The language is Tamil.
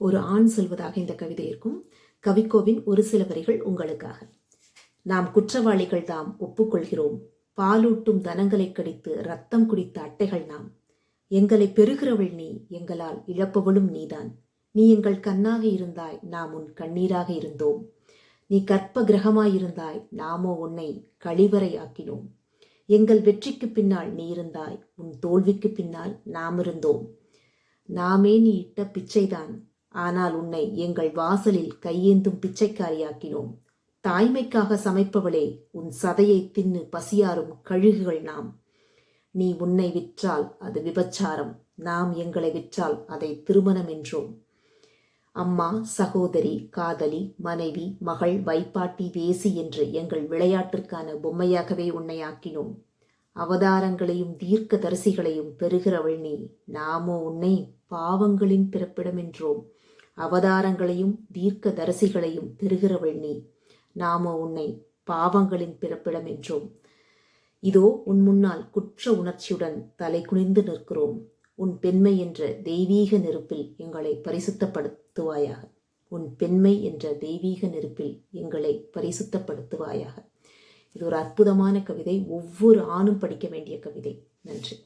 ஒரு ஆண் சொல்வதாக இந்த கவிதை இருக்கும். கவிக்கோவின் ஒரு சில வரிகள் உங்களுக்காக. நாம் குற்றவாளிகள் தாம் ஒப்புக்கொள்கிறோம். பாலூட்டும் தனங்களை கடித்து ரத்தம் குடித்த அட்டைகள் நாம். எங்களை பெறுகிறவள் நீ, எங்களால் இழப்பவளும் நீதான். நீ எங்கள் கண்ணாக இருந்தாய், நாம் உன் கண்ணீராக இருந்தோம். நீ கற்ப கிரகமாயிருந்தாய், நாமோ உன்னை கழிவறை ஆக்கினோம். எங்கள் வெற்றிக்கு பின்னால் நீ இருந்தாய், உன் தோல்விக்கு பின்னால் நாம் இருந்தோம். நாமே நீ இட்ட பிச்சைதான், ஆனால் உன்னை எங்கள் வாசலில் கையேந்தும் பிச்சைக்காரியாக்கினோம். தாய்மைக்காக சமைப்பவளே, உன் சதையை தின்னு பசியாரும் கழுகுகள் நாம். நீ உன்னை விற்றால் அது விபச்சாரம், நாம் எங்களை விற்றால் அதை திருமணம் என்றோம். அம்மா, சகோதரி, காதலி, மனைவி, மகள், வைப்பாட்டி, வேசி என்று எங்கள் விளையாட்டிற்கான பொம்மையாகவே உன்னை ஆக்கினோம். அவதாரங்களையும் தீர்க்க தரிசிகளையும் பெறுகிறவள் நீ, நாமோ உன்னை பாவங்களின் பிறப்பிடம் என்றோம். அவதாரங்களையும் தீர்க்க தரிசிகளையும் பெறுகிறவள் நீ, நாமோ உன்னை பாவங்களின் பிறப்பிடம் என்றோம். இதோ உன் முன்னால் குற்ற உணர்ச்சியுடன் தலை குனிந்து நிற்கிறோம். உன் பெண்மை என்ற தெய்வீக நெருப்பில் எங்களை பரிசுத்தப்படுத்துவாயாக. உன் பெண்மை என்ற தெய்வீக நெருப்பில் எங்களை பரிசுத்தப்படுத்துவாயாக. இது ஒரு அற்புதமான கவிதை. ஒவ்வொரு ஆணும் படிக்க வேண்டிய கவிதை. நன்றி.